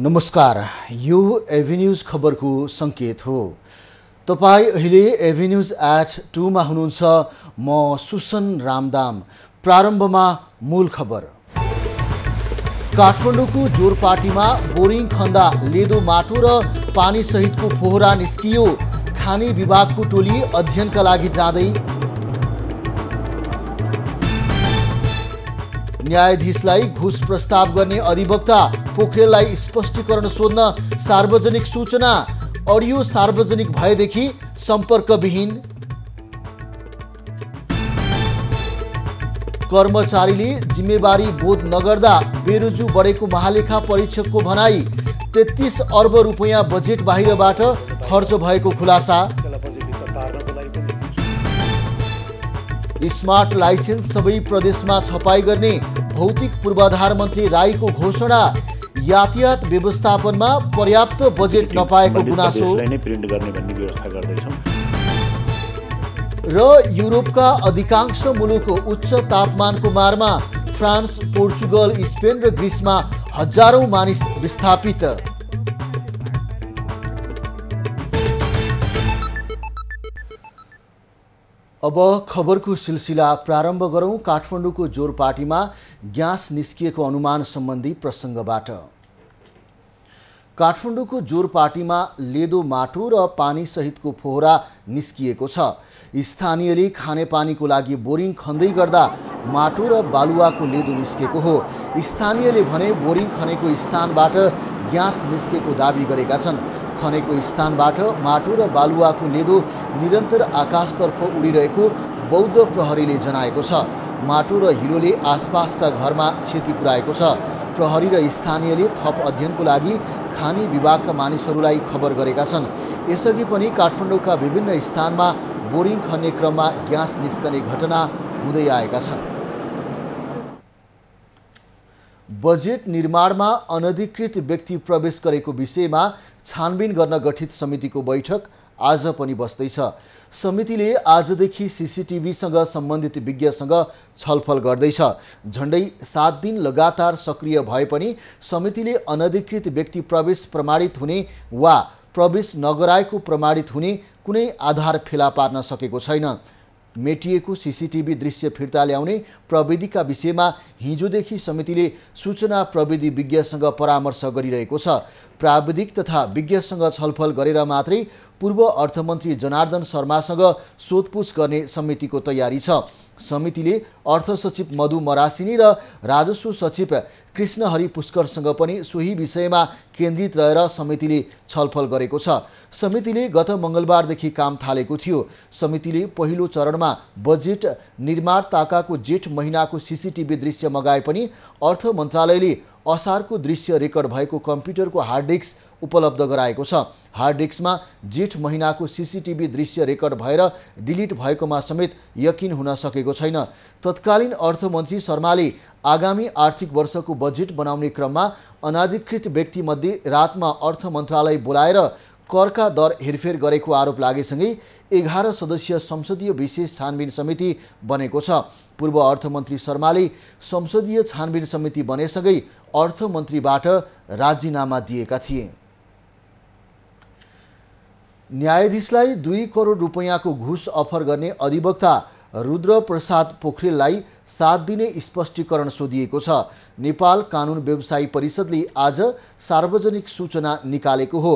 नमस्कार, यो एभेन्यूज खबरको सङ्केत हो। तपाईँ अहिले एभेन्यूज @ 2 मा हुनुहुन्छ। म सुसन रामदाम। प्रारम्भमा मूल खबर। काठमाडौँको जोरपाटीमा बोरिङ खन्दा लेदो माटो र पानी सहितको फोहरा निस्कियो। खानी विभागको टोली अध्ययनका लागि जाँदै। न्यायाधीशलाई घुस प्रस्ताव गर्ने अधिवक्ता पोखरेललाई स्पष्टीकरण सोध्न सार्वजनिक सूचना। अडियो सार्वजनिक भएदेखि सम्पर्कविहीन। कर्मचारीले जिम्मेवारी बोध नगर्दा बेरोजु बढेको महालेखा परीक्षकको भनाई। 33 अर्ब रुपैयाँ बजेट बाहिरबाट खर्च भएको खुलासा। स्मार्ट लाइसेन्स सबै प्रदेशमा छपाई गर्ने भौतिक पूर्वाधार मन्त्री राईको घोषणा। यातायात व्यवस्थापनमा पर्याप्त बजेट नपाएको गुनासो। र युरोपका अधिकांश मुलुक उच्च तापमानको मारमा। फ्रान्स, पोर्चुगल, स्पेन र ग्रिसमा हजारौं मानिस विस्थापित। अब खबरको सिलसिला प्रारम्भ गरौँ। काठमाडौँको जोरपाटीमा ग्यास निस्किएको अनुमान सम्बन्धी प्रसङ्गबाट। काठमाडौँको जोरपाटीमा लेदो माटो र पानी सहितको फोहरा निस्किएको छ। स्थानीयले खानेपानीको लागि बोरिङ खन्दै गर्दा माटो र बालुवाको लेदो निस्केको हो। स्थानीयले भने बोरिङ खनेको स्थानबाट ग्यास निस्केको दाबी गरेका छन्। खनेको स्थानबाट माटो र बालुवाको लेदो निरन्तर आकाशतर्फ उडिरहेको बौद्ध प्रहरीले जनाएको छ। माटो र हिलोले आसपासका घरमा क्षति पुर्याएको छ। प्रहरी र स्थानीयले थप अध्ययनको लागि खानी विभागका मानिसहरूलाई खबर गरेका छन्। यसअघि पनि काठमाडौँका विभिन्न स्थानमा बोरिङ खन्ने क्रममा ग्यास निस्कने घटना हुँदै आएका छन्। बजेट निर्माणमा अनधिकृत व्यक्ति प्रवेश गरेको विषयमा छानबिन गर्न गठित समितिको बैठक आज पनि बस्दैछ। समितिले आजदेखि सीसीटीभीसँग सम्बन्धित विज्ञसँग छलफल गर्दैछ। झन्डै 7 दिन लगातार सक्रिय भए पनि समितिले अनधिकृत व्यक्ति प्रवेश प्रमाणित हुने वा प्रवेश नगराएको प्रमाणित हुने कुनै आधार फेला पार्न सकेको छैन। मेटिएको सीसीटीभी दृश्य फिर्ता ल्याउने प्रविधिका विषयमा हिजोदेखि समितिले सूचना प्रविधि विज्ञसँग परामर्श गरिरहेको छ। प्राविधिक तथा विज्ञसँग छलफल गरेर मात्रै पूर्व अर्थमन्त्री जनार्दन शर्मासँग सोधपुछ गर्ने समितिको तयारी छ। समितिले अर्थ सचिव मधु मरासिनी र राजस्व सचिव कृष्णहरि पुष्करसँग पनि सोही विषयमा केन्द्रित रहेर समितिले छलफल गरेको छ। समितिले गत मङ्गलबारदेखि काम थालेको थियो। समितिले पहिलो चरणमा बजेट निर्माण ताकाको जेठ महिनाको सीसीटीभी दृश्य मगाए पनि अर्थ मन्त्रालयले असारको दृश्य रेकर्ड भएको कम्प्युटरको हार्ड डिस्क उपलब्ध गराएको छ। हार्ड डिस्कमा जेठ महिनाको सीसीटीभी दृश्य रेकर्ड भएर डिलिट भएकोमा समेत यकिन हुन सकेको छैन। तत्कालीन अर्थमन्त्री शर्माले आगामी आर्थिक वर्षको बजेट बनाउने क्रममा अनधिकृत व्यक्तिमध्ये रातमा अर्थ मन्त्रालय बोलाएर करका दर हेरफेर गरेको आरोप लागेसँगै 11 सदस्यीय संसदीय विशेष छानबिन समिति बनेको छ। पूर्व अर्थमन्त्री शर्माले संसदीय छानबिन समिति बनेसँगै अर्थमन्त्रीबाट राजीनामा दिएका थिए। न्यायाधीशलाई 2 करोड रुपैयाँको घुस अफर गर्ने अधिवक्ता रुद्र प्रसाद पोखरेललाई 7 दिने स्पष्टीकरण सोधिएको छ। नेपाल कानुन व्यवसायी परिषदले आज सार्वजनिक सूचना निकालेको हो।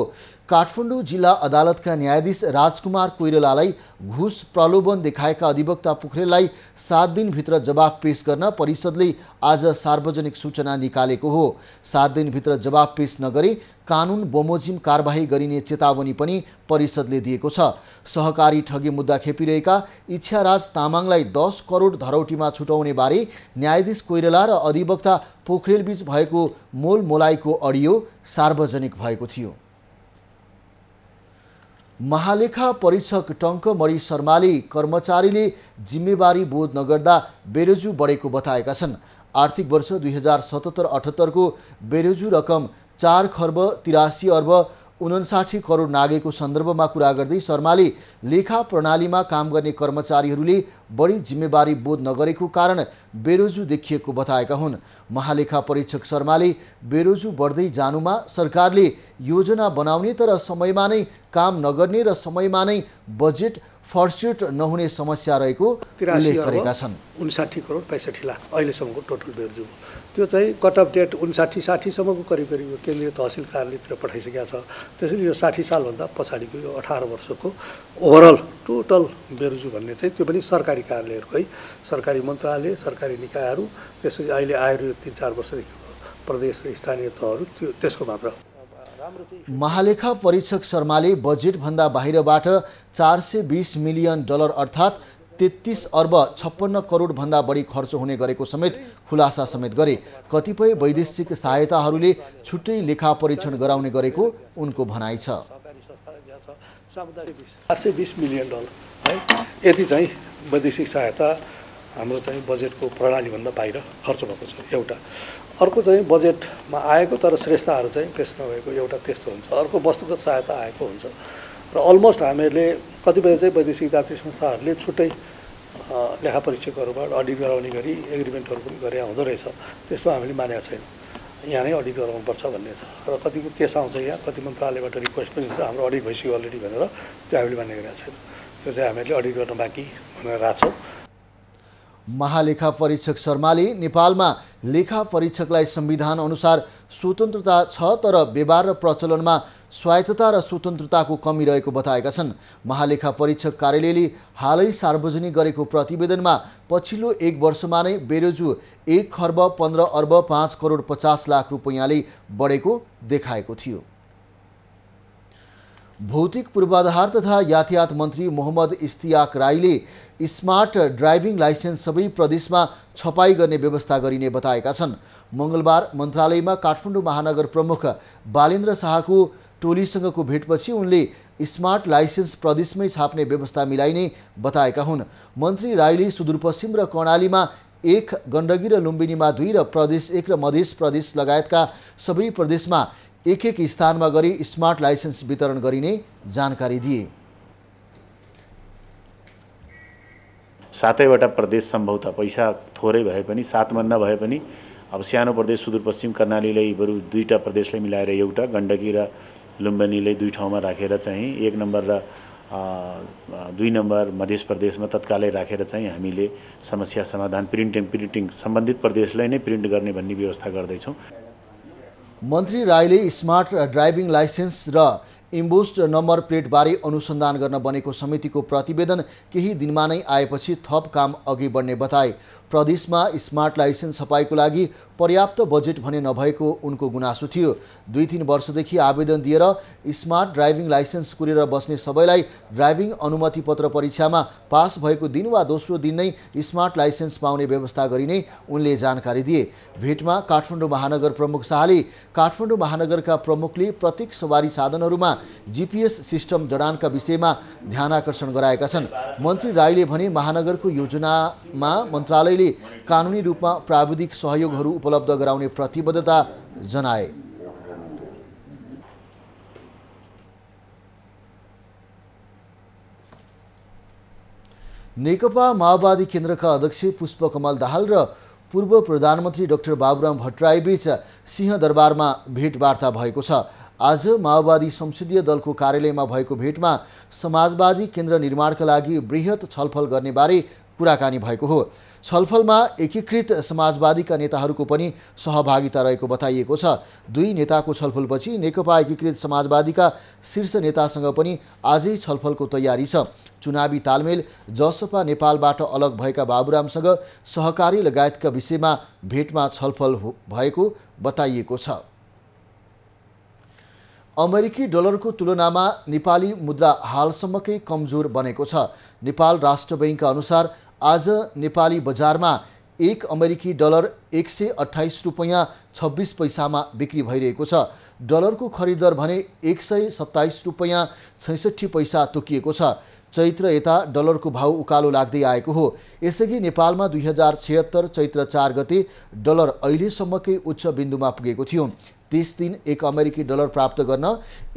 काठमाडौँ जिल्ला अदालतका न्यायाधीश राजकुमार कोइरालालाई घुस प्रलोभन देखाएका अधिवक्ता पोखरेललाई 7 दिनभित्र जवाब पेश गर्न परिषदले आज सार्वजनिक सूचना निकालेको हो। 7 दिनभित्र जवाब पेश नगरे कानुन बमोजिम कारबाही गरिने चेतावनी पनि परिषदले दिएको छ। सहकारी ठगी मुद्दा खेपिरहेका इच्छाराज तामाङलाई 10 करोड धरौटीमा छुटाउने बारे न्यायाधीश कोइराला र अधिवक्ता पोखरेलबीच भएको मोलमोलाइको अडियो सार्वजनिक भएको थियो। महालेखा परीक्षक टङ्कमणि शर्माले कर्मचारीले जिम्मेवारी बोध नगर्दा बेरोजु बढेको बताएका छन्। आर्थिक वर्ष 2077-78 को बेरोजु रकम 4 खर्ब 83 अर्ब 59 करोड नागेको सन्दर्भमा कुरा गर्दै शर्माले लेखा प्रणालीमा काम गर्ने कर्मचारीहरूले बढी जिम्मेवारी बोध नगरेको कारण बेरोजु देखिएको बताएका हुन्। महालेखा परीक्षक शर्माले बेरोजु बढ्दै जानुमा सरकारले योजना बनाउने तर समयमा नै काम नगर्ने र समयमा नै बजेट फर्स्युट नहुने समस्या रहेको उल्लेख गरेका छन्। 59 करोड 65 लाख अहिलेसम्मको टोटल बेरोजु त्यो चाहिँ कट अफ डेट 59-60 सम्मको करिब केन्द्रीय तहसिल कार्यालयतिर पठाइसकेका छ। त्यसैले यो 60 सालभन्दा पछाडिको यो 18 वर्षको ओभरअल टोटल बेरोजु भन्ने चाहिँ त्यो पनि सरकारी कार्यालयहरूकै सरकारी मन्त्रालय सरकारी निकायहरू त्यसपछि अहिले आएर यो 3-4 वर्षदेखि प्रदेश र स्थानीय तहहरू त्यो त्यसको मात्र। महालेखा परीक्षक शर्माले बजेटभन्दा बाहिरबाट $420 मिलियन अर्थात् 33 अर्ब 56 करोड भन्दा बढी खर्च हुने गरेको समेत खुलासा समेत गरे। कतिपय वैदेशिक सहायताहरूले छुट्टै लेखा परीक्षण गराउने गरेको उनको भनाइ छ। $420 मिलियन है यति चाहिँ वैदेशिक सहायता हाम्रो चाहिँ बजेटको प्रणालीभन्दा बाहिर खर्च भएको छ एउटा। अर्को चाहिँ बजेटमा आएको तर श्रेष्ठताहरू चाहिँ पेश नभएको एउटा त्यस्तो हुन्छ। अर्को वस्तुगत सहायता आएको हुन्छ र अलमोस्ट हामीहरूले कतिपय चाहिँ वैदेशिक दात्री संस्थाहरूले छुट्टै लेखा परीक्षकहरूबाट अडिट गराउने गरी एग्रिमेन्टहरू पनि गरे हुँदो रहेछ। त्यस्तो हामीले मानेका छैन। यहाँ नै अडिट गराउनुपर्छ भन्ने छ र कतिको केस आउँछ यहाँ कति मन्त्रालयबाट रिक्वेस्ट पनि हुन्छ हाम्रो अडिट भइसक्यो अलरेडी भनेर त्यो हामीले मान्ने गरेका छैन। त्यो चाहिँ हामीहरूले अडिट गर्न बाँकी भनेर राख्छौँ। महालेखा परीक्षक शर्माले नेपालमा लेखा परीक्षकलाई संविधान अनुसार स्वतन्त्रता छ तर व्यवहार र प्रचलनमा स्वायत्तता र स्वतन्त्रताको कमी रहेको बताएका छन्। महालेखा परीक्षक कार्यालयले हालै सार्वजनिक गरेको प्रतिवेदनमा पछिल्लो 1 वर्षमा नै बेरोजु 1 खर्ब 15 अर्ब 5 करोड 50 लाख रुपैयाँले बढेको देखाएको थियो। भौतिक पूर्वाधार तथा यातायात मन्त्री मोहम्मद इस्तियाक राईले स्मार्ट ड्राइभिङ लाइसेन्स सबै प्रदेशमा छपाई गर्ने व्यवस्था गरिने बताएका छन्। मङ्गलबार मन्त्रालयमा काठमाडौँ महानगर प्रमुख बालेन्द्र शाहको टोलीसँगको भेटपछि उनले स्मार्ट लाइसेन्स प्रदेशमै छाप्ने व्यवस्था मिलाइने बताएका हुन्। मन्त्री राईले सुदूरपश्चिम र कर्णालीमा 1, गण्डकी र लुम्बिनीमा 2 र प्रदेश 1 र मध्य प्रदेश लगायतका सबै प्रदेशमा 1-1 स्थानमा गरी स्मार्ट लाइसेन्स वितरण गरिने जानकारी दिए। 7वटा प्रदेश सम्भवतः पैसा थोरै भए पनि 7 मन नभए पनि अब सानो प्रदेश सुदूरपश्चिम कर्णालीलाई बरु 2टा प्रदेशलाई मिलाएर एउटा गण्डकी र लुम्बिनीलाई 2 ठाउँमा राखेर चाहिँ 1 नम्बर र 2 नम्बर मध्य प्रदेशमा तत्कालै राखेर चाहिँ हामीले समस्या समाधान प्रिन्टिङ सम्बन्धित प्रदेशलाई नै प्रिन्ट गर्ने भन्ने व्यवस्था गर्दैछौँ। मन्त्री राईले स्मार्ट ड्राइभिङ लाइसेन्स र इम्बोस्ड नम्बर प्लेटबारे अनुसन्धान गर्न बनेको समितिको प्रतिवेदन केही दिनमा नै आएपछि थप काम अघि बढ्ने बताए। प्रदेशमा स्मार्ट लाइसेन्स छपाईको लागि पर्याप्त बजेट भने नभएको उनको गुनासो थियो। 2-3 वर्षदेखि आवेदन दिएर स्मार्ट ड्राइभिङ लाइसेन्स कुरेर बस्ने सबैलाई ड्राइभिङ अनुमति पत्र परीक्षामा पास भएको दिन वा दोस्रो दिन नै स्मार्ट लाइसेन्स पाउने व्यवस्था गरिने उनले जानकारी दिए। भेटमा काठमाडौँ महानगर प्रमुख शाहले काठमाडौँ महानगरका प्रमुखले प्रत्येक सवारी साधनहरूमा GPS सिस्टम जडानका विषयमा ध्यानाकर्षण गराएका छन्। मन्त्री राईले भने महानगरको योजनामा मन्त्रालयले कानुनी रूपमा प्राविधिक सहयोगहरू उपलब्ध गराउने प्रतिबद्धता जनाए। नेकपा माओवादी केन्द्रका अध्यक्ष पुष्पकमल दाहाल र पूर्व प्रधानमन्त्री डाक्टर बाबुराम भट्टराई बीच सिंहदरबारमा भेटवार्ता भएको छ। आज माओवादी संसदीय दलको कार्यालयमा भएको भेटमा समाजवादी केन्द्र निर्माणका लागि बृहत छलफल गर्ने बारे कुराकानी भएको हो। छलफलमा एकीकृत समाजवादीका नेताहरूको पनि सहभागिता रहेको बताइएको छ। 2 नेताको छलफलपछि नेकपा एकीकृत समाजवादीका शीर्ष नेतासँग पनि आजै छलफलको तयारी छ। चुनावी तालमेल जसपा नेपालबाट अलग भएका बाबुरामसँग सहकारी लगायतका विषयमा भेटमा छलफल भएको बताइएको छ। अमेरिकी डलरको तुलनामा नेपाली मुद्रा हालसम्मकै कमजोर बनेको छ। नेपाल राष्ट्र बैंकका अनुसार आज नेपाली बजारमा 1 अमेरिकी डलर 128 रुपैयाँ 26 पैसामा बिक्री भइरहेको छ। डलरको खरिद दर भने 127 रुपैयाँ 66 पैसा तोकिएको छ। चैत्र यता डलरको भाउ उकालो लाग्दै आएको हो। यसअघि नेपालमा 2076 चैत्र 4 गते डलर अहिलेसम्मकै उच्च बिन्दुमा पुगेको थियो। त्यस दिन 1 अमेरिकी डलर प्राप्त गर्न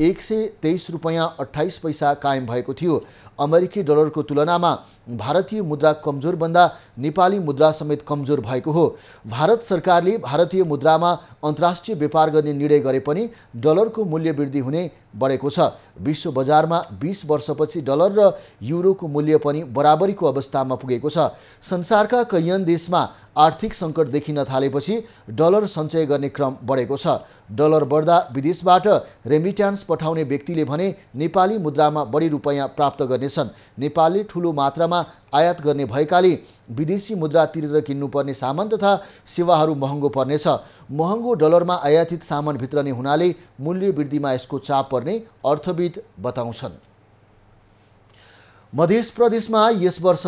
123 रुपैयाँ 28 पैसा कायम भएको थियो। अमेरिकी डलरको तुलनामा भारतीय मुद्रा कमजोरभन्दा नेपाली मुद्रा समेत कमजोर भएको हो। भारत सरकारले भारतीय मुद्रामा अन्तर्राष्ट्रिय व्यापार गर्ने निर्णय गरे पनि डलरको मूल्य वृद्धि हुने बढेको छ। विश्व बजारमा 20 वर्षपछि डलर र युरोको मूल्य पनि बराबरीको अवस्थामा पुगेको छ। संसारका कैयन देशमा आर्थिक सङ्कट देखिन थालेपछि डलर सञ्चय गर्ने क्रम बढेको छ। डलर बढ्दा विदेशबाट रेमिट्यान्स पठाउने व्यक्तिले भने नेपाली मुद्रामा बढी रुपैयाँ प्राप्त गर्नेछन्। नेपालले ठुलो मात्रामा आयात गर्ने भएकाले विदेशी मुद्रा तिरेर किन्नुपर्ने सामान तथा सेवाहरू महँगो पर्नेछ। महँगो डलरमा आयातित सामान भित्रने हुनाले मूल्य वृद्धिमा यसको चाप पर्ने अर्थविद बताउँछन्। मध्य प्रदेशमा यस वर्ष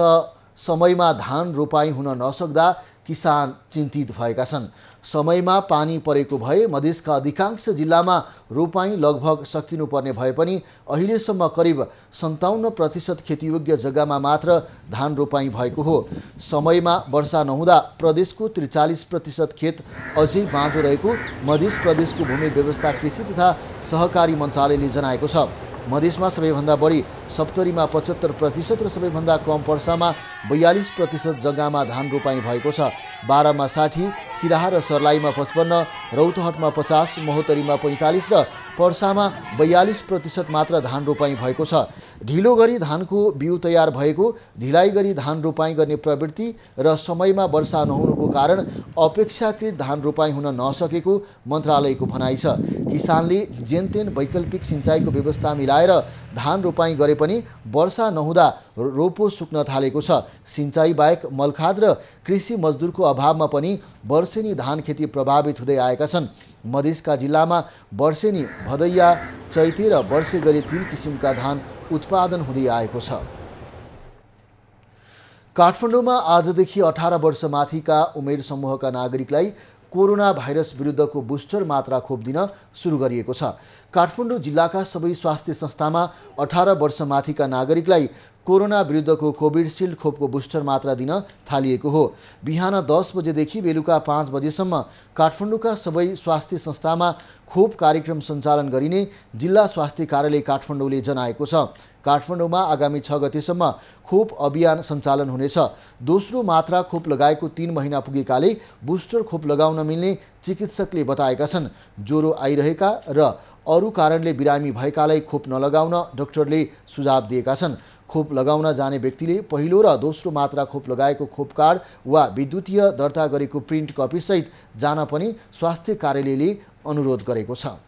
समयमा धान रोपाई हुन नसक्दा किसान चिन्तित भएका छन्। समयमा पानी परेको भए मधेसका अधिकांश जिल्लामा रोपाई लगभग सकिनुपर्ने भए पनि अहिलेसम्म करिब 57% खेतीयोग्य जग्गामा मात्र धान रोपाई भएको हो। समयमा वर्षा नहुँदा प्रदेशको 43% खेत अझै बाँझो रहेको मध्य प्रदेशको भूमि व्यवस्था कृषि तथा सहकारी मन्त्रालयले जनाएको छ। मधेसमा सबैभन्दा बढी सप्तरीमा 75% र सबैभन्दा कम पर्सामा 42% जग्गामा धान रोपाई भएको छ। बारामा 60, सिराहा र सर्लाहीमा 55, रौतहटमा 50, महोत्तरीमा 45 र पर्सामा 42% मात्र धान रोपाई भएको छ। ढिलो गरी धानको बिउ तयार भएको, ढिलाइ गरी धान रोपाई गर्ने प्रवृत्ति र समयमा वर्षा नहुनुको कारण अपेक्षाकृत धान रोपाई हुन नसकेको मन्त्रालयको भनाइ छ। किसानले जेनतेन वैकल्पिक सिँचाइको व्यवस्था मिलाएर धान रोपाई गरे पनि वर्षा नहुँदा रोपो सुक्न थालेको छ। सिँचाइ बाहेक मलखाद र कृषि मजदुरको अभावमा पनि वर्षेनी धान खेती प्रभावित हुँदै आएका छन्। मधेसका जिल्लामा वर्षेनी भदैया, चैते र वर्षे गरी 3 किसिमका धान उत्पादन हुँदै आएको छ। काठमाडौँमा आजदेखि 18 वर्ष माथिका उमेर समूहका नागरिकलाई कोरोना भाइरस विरुद्धको बुस्टर मात्रा खोप दिन सुरु गरिएको छ। काठमाडौँ जिल्लाका सबै स्वास्थ्य संस्थामा 18 वर्ष माथिका नागरिकलाई कोरोना विरुद्धको कोभिडसिल्ड खोपको बुस्टर मात्रा दिन थालिएको हो। बिहान 10 बजेदेखि बेलुका 5 बजेसम्म काठमाडौँका सबै स्वास्थ्य संस्थामा खोप कार्यक्रम सञ्चालन गरिने जिल्ला स्वास्थ्य कार्यालय काठमाडौँले जनाएको छ। काठमाडौँमा आगामी 6 गतेसम्म खोप अभियान सञ्चालन हुनेछ। दोस्रो मात्रा खोप लगाएको 3 महिना पुगेकाले बुस्टर खोप लगाउन मिल्ने चिकित्सकले बताएका छन्। ज्वरो आइरहेका र अरू कारणले बिरामी भएकालाई खोप नलगाउन डाक्टरले सुझाव दिएका छन्। खोप लगाउन जाने व्यक्तिले पहिलो र दोस्रो मात्रा खोप लगाएको खोप कार्ड वा विद्युतीय दर्ता गरेको प्रिन्ट कपीसहित जान पनि स्वास्थ्य कार्यालयले अनुरोध गरेको छ।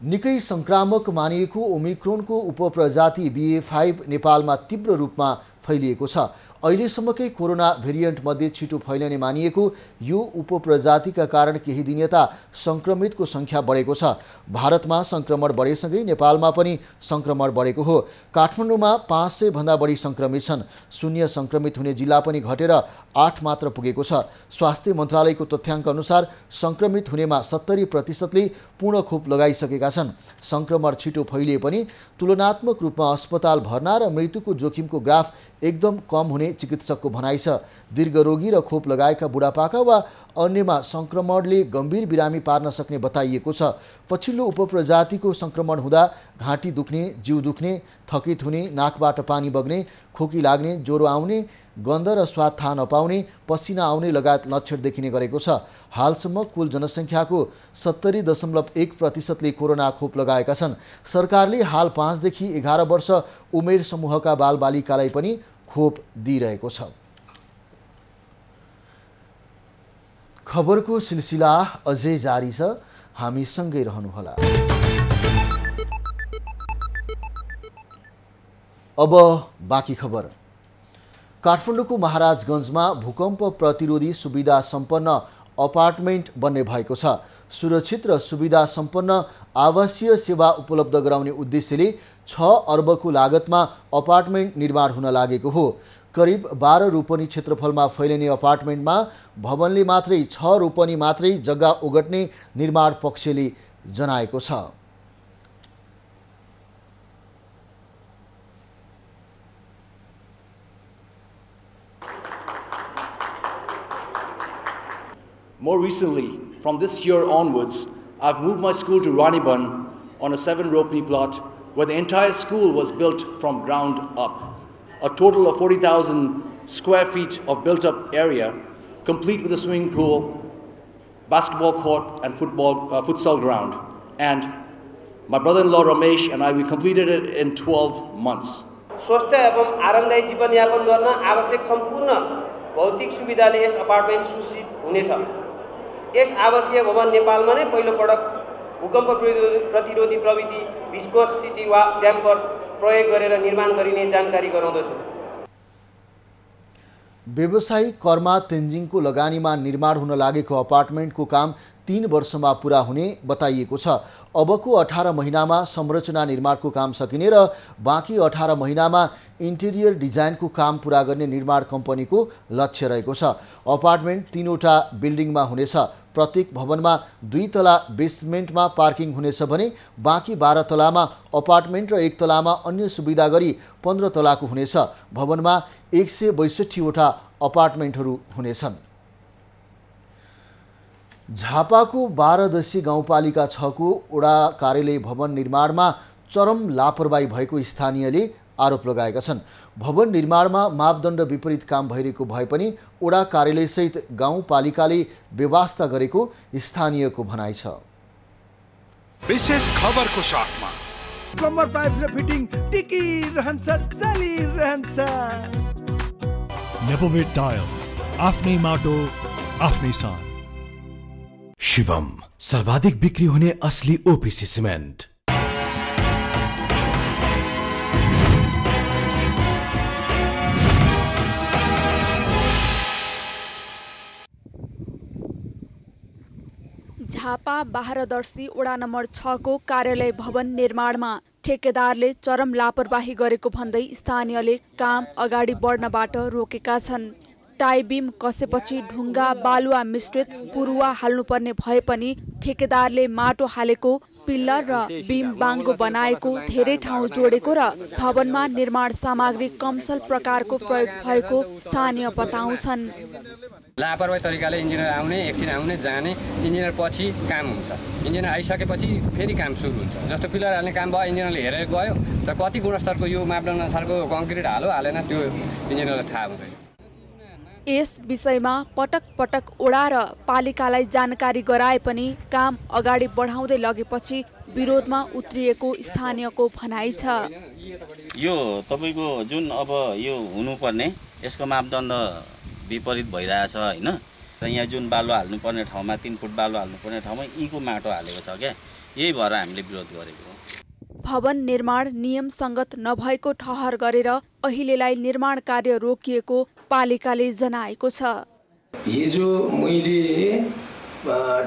निकै संक्रामक मानिएको ओमिक्रोनको उपप्रजाति BA.5 नेपालमा तीव्र रूपमा फैलिएको छ। अहिलेसम्मकै कोरोना भेरिएन्ट मध्ये छिटो फैलिने मानिएको यो उपप्रजातिका कारण केही दिन यता संक्रमितको संख्या बढेको छ। भारतमा संक्रमण बढेसँगै नेपालमा पनि संक्रमण बढेको हो। काठमाडौँमा 500 भन्दा बढी संक्रमित छन्। शून्य संक्रमित हुने जिल्ला पनि घटेर 8 मात्र पुगेको छ। स्वास्थ्य मन्त्रालयको तथ्याङ्क अनुसार संक्रमित हुनेमा 70%ले पूर्ण खोप लगाइसकेका छन्। संक्रमण छिटो फैलिए पनि तुलनात्मक रूपमा अस्पताल भर्ना र मृत्युको जोखिमको ग्राफ एकदम कम हुने चिकित्सकको भनाइ छ। दीर्घरोगी र खोप लगाएका बुढापाका वा अन्यमा संक्रमणले गम्भीर बिरामी पार्न सक्ने बताइएको छ। पछिल्लो उपप्रजातिको संक्रमण हुँदा घाँटी दुख्ने, जिउ दुख्ने, थकित हुने, नाकबाट पानी बग्ने, खोकी लाग्ने, ज्वरो आउने, गन्ध र स्वाद थाहा नपाउने, पसिना आउने लगायत लक्षण देखिने गरेको छ। हालसम्म कुल जनसङ्ख्याको 70.1%ले कोरोना खोप लगाएका छन्। सरकारले हाल 5 देखि 11 वर्ष उमेर समूहका बालबालिकालाई पनि खोप दिइरहेको छ। खबरको सिलसिला अझै जारी छ, हामी सँगै रहनुहोला। अब बाँकी खबर। काठमाडौँको महाराजगञ्जमा भूकम्प प्रतिरोधी सुविधा सम्पन्न अपार्टमेन्ट बन्ने भएको छ। सुरक्षित र सुविधा सम्पन्न आवासीय सेवा उपलब्ध गराउने उद्देश्यले 6 अर्बको लागतमा अपार्टमेन्ट निर्माण हुन लागेको हो। करिब 12 रोपनी क्षेत्रफलमा फैलिने अपार्टमेन्टमा भवनले मात्रै 6 रोपनी मात्रै जग्गा ओगट्ने निर्माण पक्षले जनाएको छ। More recently, from this year onwards, I've moved my school to Ranibun on a 7-ropney plot where the entire school was built from ground up. A total of 40,000 square feet of built-up area, complete with a swimming pool, basketball court, and futsal ground. And my brother-in-law Ramesh and we completed it in 12 months. स्वस्थ एवं आरामदायी जीवनयापन गर्न आवश्यक सम्पूर्ण भौतिक सुविधाले यस apartment Sujit हुनेछ। यस आवासीय भवन नेपालमा नै पहिलो पटक भूकम्प प्रतिरोधी प्रविधि भिस्कोसिटी वा ड्याम्पर प्रयोग गरेर निर्माण गरिने जानकारी गराउँदछु। व्यवसायी कर्मा तेन्जिङको लगानीमा निर्माण हुन लागेको अपार्टमेन्टको काम 3 वर्षमा पुरा हुने बताइएको छ। अबको 18 महिनामा संरचना निर्माणको काम सकिने र बाँकी 18 महिनामा इन्टेरियर डिजाइनको काम पुरा गर्ने निर्माण कम्पनीको लक्ष्य रहेको छ। अपार्टमेन्ट 3वटा बिल्डिङमा हुनेछ। प्रत्येक भवनमा 2 तला बेसमेन्टमा पार्किङ हुनेछ भने बाँकी 12 तलामा अपार्टमेन्ट र 1 तलामा अन्य सुविधा गरी 15 तलाको हुनेछ। भवनमा 162वटा अपार्टमेन्टहरू हुनेछन्। झापाको 12 गाउँपालिका 6 को वडा कार्यालय भवन निर्माणमा चरम लापरवाही भएको स्थानीयले आरोप लगाएका छन्। भवन निर्माणमा मापदण्ड विपरीत काम भइरहेको भए पनि वडा कार्यालयसहित गाउँपालिकाले व्यवस्था गरेको स्थानीयको भनाइ छ। विशेष खबरको साथमा प्लम्बर पाइप्स र फिटिङ टिकिरहन्छ चलिरहन्छ। नेपोवेट टाइल्स, आफ्नै माटो आफ्नै सान। शिवम, सर्वाधिक बिक्री हुने असली ओपीसी सिमेन्ट। झापा बाह्रदर्शी वडा नम्बर 6 को कार्यालय भवन निर्माणमा ठेकेदारले चरम लापरवाही गरेको भन्दै स्थानीयले काम अगाडि बढ्नबाट रोकेका छन्। टाइबिम कसेपछि ढुङ्गा बालुवा मिश्रित पुरुवा हाल्नुपर्ने भए पनि ठेकेदारले माटो हालेको, पिल्लर र बिम बाङ्गो बनाएको, धेरै ठाउँ जोडेको र भवनमा निर्माण सामग्री कमसल प्रकारको प्रयोग भएको स्थानीय बताउँछन्। लापरवाही तरिकाले इन्जिनियर आउने, एकछिन आउने जाने, इन्जिनियर पछि काम हुन्छ। इन्जिनियर आइसकेपछि फेरि काम सुरु हुन्छ। जस्तो पिलर हाल्ने काम भयो, इन्जिनियरले हेरेर गयो, तर कति गुणस्तरको यो मापदण्ड अनुसारको कङ्क्रिट हालेन त्यो इन्जिनियरलाई थाहा हुँदैन। यस विषयमा पटक पटक वडा र पालिकालाई जानकारी गराए पनि काम अगाडि बढाउँदै लगेपछि विरोधमा उत्रिएको स्थानीयको भनाइ छ। यो तपाईको जुन अब यो हुनुपर्ने यसको मापदण्ड विपरीत भइरहेछ हैन। र यहाँ जुन बालु हाल्नुपर्ने ठाउँमा 3 फुट बालु हाल्नुपर्ने ठाउँमा इको माटो हालेको छ क्या। यही भएर हामीले विरोध गरेको हो। भवन निर्माण नियम संगत नभएको ठहर गरेर अहिलेलाई निर्माण कार्य रोकिएको पालिकाले जनाएको छ। हिजो मैले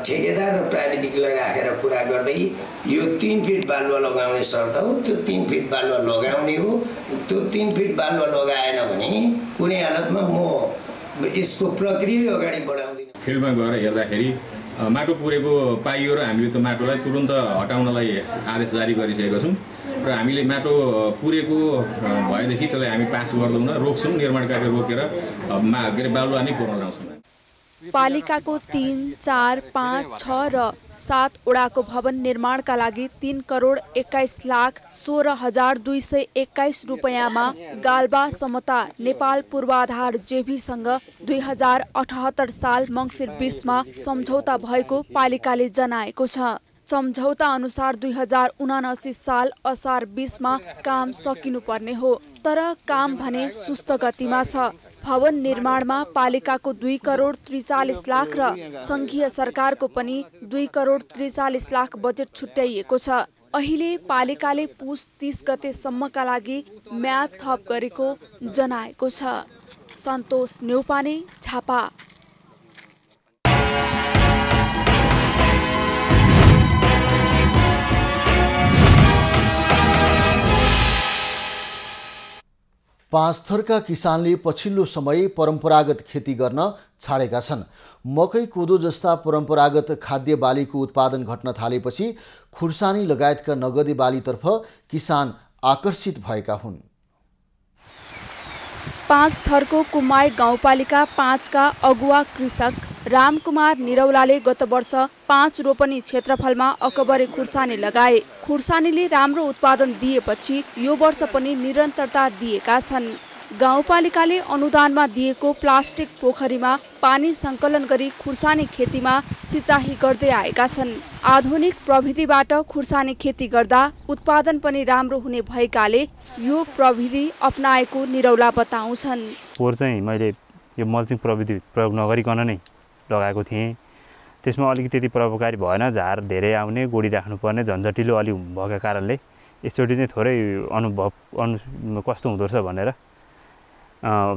ठेकेदार र प्राविधिकलाई राखेर कुरा गर्दै यो 3 फिट बालुवा लगाउने शर्त हो, त्यो 3 फिट बालुवा लगाउने हो। त्यो 3 फिट बालुवा लगाएन भने कुनै हालतमा म यसको प्रक्रिया अगाडि बढाउँदिन। फिल्डमा गएर हेर्दाखेरि माटो पुरेको पाइयो र हामीले त्यो माटोलाई तुरुन्त हटाउनलाई आदेश जारी गरिसकेका छौँ र हामीले माटो पुरेको भएदेखि त्यसलाई हामी पास गर्दैनौँ, रोक्छौँ। निर्माण कार्य रोकेर बालुवा नै पुर्न ल्याउँछौँ। पालिकाको 3, 4, 5, 6 र 7 वडाको भवन निर्माणका लागि 3,21,16,221 रुपैयाँमा गाल्बा समता नेपाल पूर्वाधार जेभीसँग 2078 साल मङ्सिर 20 मा सम्झौता भएको पालिकाले जनाएको छ। सम्झौता अनुसार 2079 साल असार 20 मा काम सकिनुपर्ने हो, तर काम भने सुस्त गतिमा छ। भवन निर्माणमा पालिकाको 2 करोड 43 लाख र संघीय सरकारको पनि 2 करोड 43 लाख बजेट छुट्याइएको छ। अहिले पालिकाले पुस 30 गतेसम्मका लागि म्याद थप गरेको जनाएको छ। सन्तोष न्यौपाने, झापा। पाँचथरका किसानले पछिल्लो समय परम्परागत खेती गर्न छाडेका छन्। मकै, कोदो जस्ता परम्परागत खाद्य बालीको उत्पादन घट्न थालेपछि खुर्सानी लगायतका नगदे बालीतर्फ किसान आकर्षित भएका हुन्। पाँचथरको कुमाई गाउँपालिका 5 का अगुवा कृषक रामकुमार निरौलाले गत वर्ष 5 रोपनी क्षेत्रफलमा अकबरे खुर्सानी लगाए। खुर्सानीले राम्रो उत्पादन दिएपछि यो वर्ष पनि निरन्तरता दिएका छन्। गाउँपालिकाले अनुदानमा दिएको प्लास्टिक पोखरीमा पानी सङ्कलन गरी खुर्सानी खेतीमा सिँचाइ गर्दै आएका छन्। आधुनिक प्रविधिबाट खुर्सानी खेती गर्दा उत्पादन पनि राम्रो हुने भएकाले यो प्रविधि अपनाएको निरौला बताउँछन्। पोहोर चाहिँ मैले यो मल्चिङ प्रविधि प्रयोग नगरिकन नै लगाएको थिएँ। त्यसमा अलिकति त्यति प्रभावकारी भएन, झार धेरै आउने, गोडी राख्नुपर्ने, झन्झटिलो अलि भएका कारणले यसचोटि चाहिँ थोरै अनुभव कस्तो हुँदो रहेछ भनेर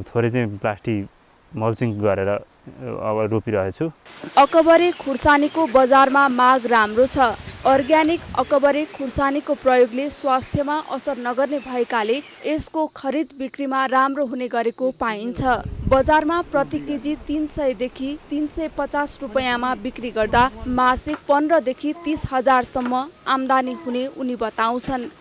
थोरै चाहिँ प्लास्टिक मल्चिङ गरेर अब रोपिरहेछु। अकबरे खुर्सानीको बजारमा माग राम्रो छ। अर्ग्यानिक अकबरे खुर्सानीको प्रयोगले स्वास्थ्यमा असर नगर्ने भएकाले यसको खरिद बिक्रीमा राम्रो हुने गरेको पाइन्छ। बजारमा प्रति केजी 300 देखि 350 रुपैयाँमा बिक्री गर्दा मासिक 15 देखि 30 हजारसम्म आम्दानी हुने उनी बताउँछन्।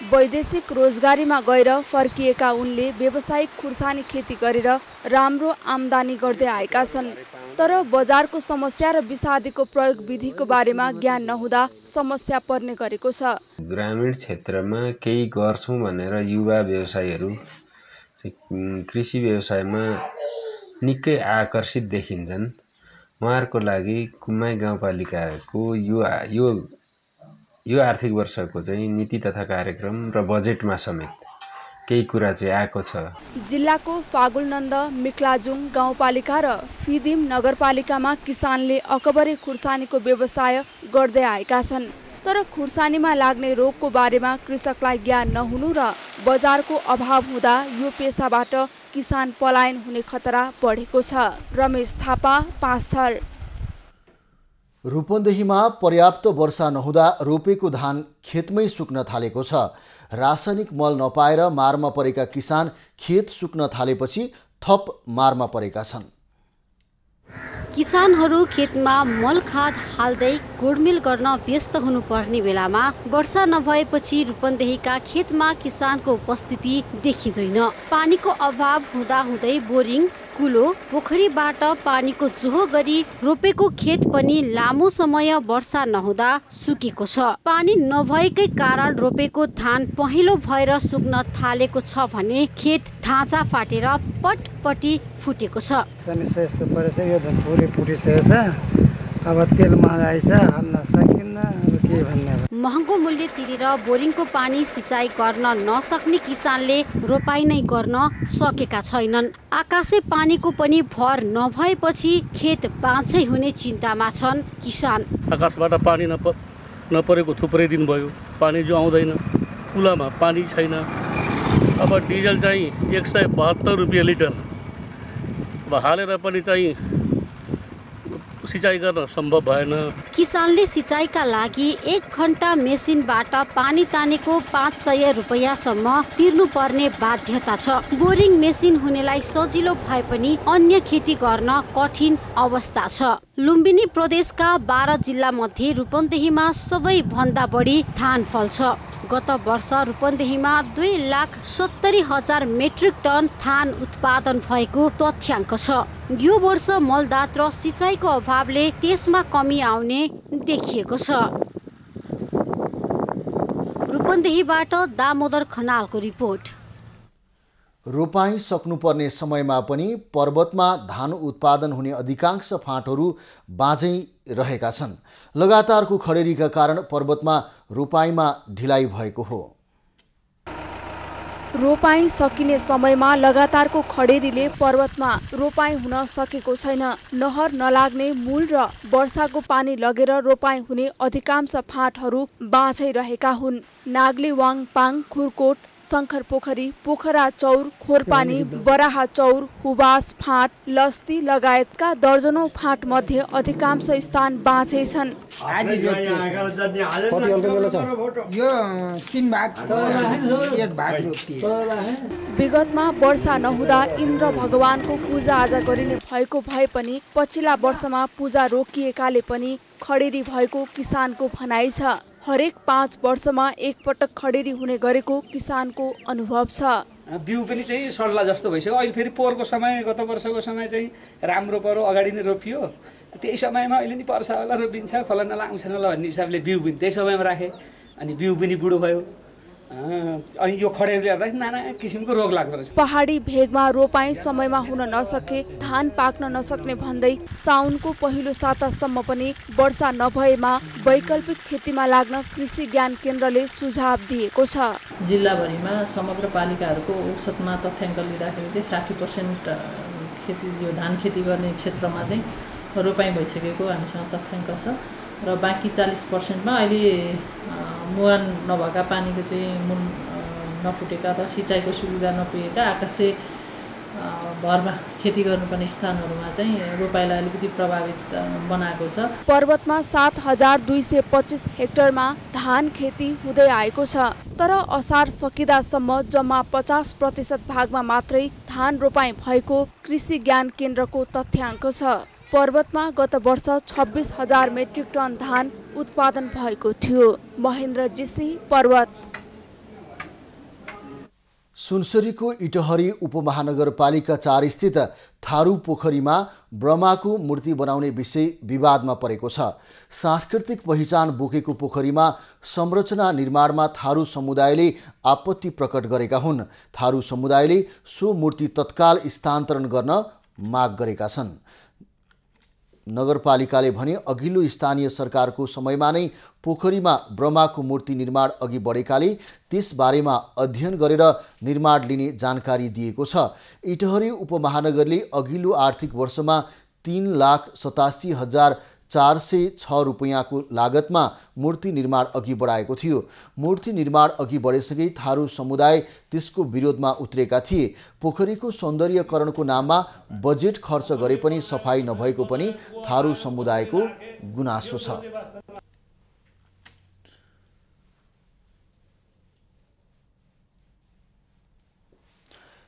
वैदेशिक रोजगारीमा गएर फर्किएका उनले व्यावसायिक खुर्सानी खेती गरेर राम्रो आम्दानी गर्दै आएका छन्। तर बजारको समस्या र विषादीको प्रयोग विधिको बारेमा ज्ञान नहुँदा समस्या पर्ने गरेको छ। ग्रामीण क्षेत्रमा केही गर्छौँ भनेर युवा व्यवसायीहरू कृषि व्यवसायमा निकै आकर्षित देखिन्छन्। उहाँहरूको लागि कुमाई गाउँपालिकाको यो आर्थिक वर्षको चाहिँ नीति तथा कार्यक्रम र बजेटमा समेत केही कुरा चाहिँ आएको छ। जिल्लाको फागुलनन्द, मिक्लाजुङ गाउँपालिका र फिदिम नगरपालिकामा किसानले अकबरे खुर्सानीको व्यवसाय गर्दै आएका छन्। तर खुर्सानीमा लाग्ने रोगको बारेमा कृषकलाई ज्ञान नहुनु र बजारको अभाव हुँदा यो पेसाबाट किसान पलायन हुने खतरा बढेको छ। रमेश थापा, पाँचथर। रूपन्देहीमा पर्याप्त वर्षा नहुँदा रोपेको धान खेतमै सुक्न थालेको छ। रासायनिक मल नपाएर मारमा परेका किसान खेत सुक्न थालेपछि थप मारमा परेका छन्। किसानहरू खेतमा मल खाद हाल्दै गोडमेल गर्न व्यस्त हुनुपर्ने बेलामा वर्षा नभएपछि रूपन्देहीका खेतमा किसानको उपस्थिति देखिँदैन। पानीको अभाव हुँदाहुँदै बोरिङ, कुलो, पोखरीबाट पानीको जोहो गरी रोपेको खेत पनि लामो समय वर्षा नहुँदा सुकेको छ। पानी नभएकै कारण रोपेको धान पहेँलो भएर सुक्न थालेको छ भने खेत ढाँचा फाटेर पटपटी फुटेको छ। समस्या यस्तो परेछ, यो धान पुरै फुटिसकेछ। अब तेल महँगाइ छ, हाल्न सकिन्न। अब के भन्ने। महँगो मूल्य तिरेर बोरिङको पानी सिँचाइ गर्न नसक्ने किसानले रोपाइ नै गर्न सकेका छैनन्। आकाशे पानीको पनि भर नभएपछि खेत बाँझै हुने चिन्तामा छन् किसान। आकाशबाट पानी नपरेको थुप्रै दिन भयो, पानी जो आउँदैन, कुलामा पानी छैन। अब डिजल चाहिँ 172 रुपियाँ लिटर हालेर पनि चाहिँ सिँचाइ गर्न सम्भव भएन। किसानले सिँचाइका लागि 1 घण्टा मेसिनबाट पानी तानेको 500 रुपैयाँसम्म तिर्नुपर्ने बाध्यता छ। बोरिङ मेसिन हुनेलाई सजिलो भए पनि अन्य खेती गर्न कठिन अवस्था छ। लुम्बिनी प्रदेशका 12 जिल्ला मध्ये रूपन्देहीमा सबैभन्दा बढी धान फल्छ। गत वर्ष रूपन्देहीमा 2,70,000 मेट्रिक टन धान उत्पादन भएको तथ्याङ्क छ। यो वर्ष मलदात र सिँचाइको अभावले त्यसमा कमी आउने देखिएको छ। रूपन्देहीबाट दामोदर खनालको रिपोर्ट। रोपाई सक्नुपर्ने समयमा पनि पर्वतमा धान उत्पादन हुने अधिकांश फाँटहरू बाँझै रहेका छन्। लगातारको खडेरीका कारण पर्वतमा रोपाईमा ढिलाइ भएको हो। रोपाई सकिने समयमा लगातारको खडेरीले पर्वतमा रोपाई हुन सकेको छैन। नहर नलाग्ने मूल र वर्षाको पानी लगेर रोपाई हुने अधिकांश फाँटहरू बाँझै रहेका हुन्। नाग्ली वाङपाङ, खुरकोट, शङ्कर पोखरी, पोखरा चौर, खोरपानी, बराहा चौर, हुबास फाँट, लस्ती लगायतका दर्जनौं फाँट मध्ये अधिकांश स्थान बाँझै छन्। विगतमा वर्षा नहुँदा इन्द्र भगवानको पूजा आजा गरिने भएको भए पनि पछिल्ला वर्षमा पूजा रोकिएकाले पनि खडेरी भएको किसानको भनाइ छ। हरेक 5 वर्षमा एक पटक खडेरी हुने गरेको किसानको अनुभव छ। बिउ पनि चाहिँ सड्ला जस्तो भइसक्यो। अहिले फेरि पोहोरको समय गत वर्षको समय चाहिँ राम्रो पऱ्यो, अगाडि नै रोपियो, त्यही समयमा अहिले नि पर्छ होला, रोपिन्छ, फलानालाई आउँछन् होला भन्ने हिसाबले बिउ पनि त्यही समयमा राखेँ, अनि बिउ पनि बुढो भयो, अनि यो खडेरीले गर्दा नाना किसिमको रोग लाग्दो रहेछ। पहाडी भेगमा रोपाई समयमा हुन नसके, धान पाक्न नसक्ने भन्दै साउनको पहिलो सातासम्म पनि वर्षा नभएमा वैकल्पिक खेतीमा लाग्न कृषि ज्ञान केन्द्रले सुझाव दिएको छ। जिल्लाभरिमा समग्र पालिकाहरूको औसतमा तथ्याङ्क लिँदाखेरि चाहिँ 60% खेती यो धान खेती गर्ने क्षेत्रमा चाहिँ रोपाई भइसकेको हामीसँग तथ्याङ्क छ र बाँकी 40%मा अहिले मुहान नभएका पानीको चाहिँ मुन नफुटेका अथवा सिँचाइको सुविधा नपुगेका आकाशे भरमा खेती गर्नुपर्ने स्थानहरूमा चाहिँ रोपाइलाई अलिकति प्रभावित बनाएको छ। पर्वतमा 7225 हेक्टरमा धान खेती हुँदै आएको छ, तर असार सकिदासम्म जम्मा 50% भागमा मात्रै धान रोपाई भएको कृषि ज्ञान केन्द्रको तथ्याङ्क छ। पर्वतमा गत वर्ष 26,000 मेट्रिक टन धान उत्पादन भएको थियो। महेन्द्र जीसी, पर्वत। सुनसरीको इटहरी उपमहानगरपालिका 4 स्थित थारू पोखरीमा ब्रह्माको मूर्ति बनाउने विषय विवादमा परेको छ। सांस्कृतिक पहिचान बोकेको पोखरीमा संरचना निर्माणमा थारू समुदायले आपत्ति प्रकट गरेका हुन्। थारू समुदायले सो मूर्ति तत्काल स्थानान्तरण गर्न माग गरेका छन्। नगरपालिकाले भने अघिल्लो स्थानीय सरकारको समयमा नै पोखरीमा ब्रह्माको मूर्ति निर्माण अघि बढेकाले त्यसबारेमा अध्ययन गरेर निर्माण लिने जानकारी दिएको छ। इटहरी उपमहानगरले अघिल्लो आर्थिक वर्षमा 3,87,406 रुपैयाँको लागतमा मूर्ति निर्माण अघि बढाएको थियो। मूर्ति निर्माण अघि बढेसँगै थारू समुदाय त्यसको विरोधमा उत्रेका थिए। पोखरीको सौन्दर्यकरणको नाममा बजेट खर्च गरे पनि सफाई नभएको पनि थारू समुदायको गुनासो छ।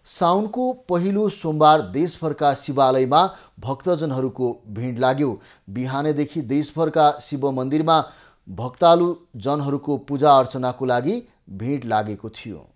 साउनको पहिलो सोमबार देशभरका शिवालयमा भक्तजनहरूको भिड लाग्यो। बिहानैदेखि देशभरका शिव मन्दिरमा भक्तालु जनहरूको पूजा अर्चनाको लागि भिड लागेको थियो।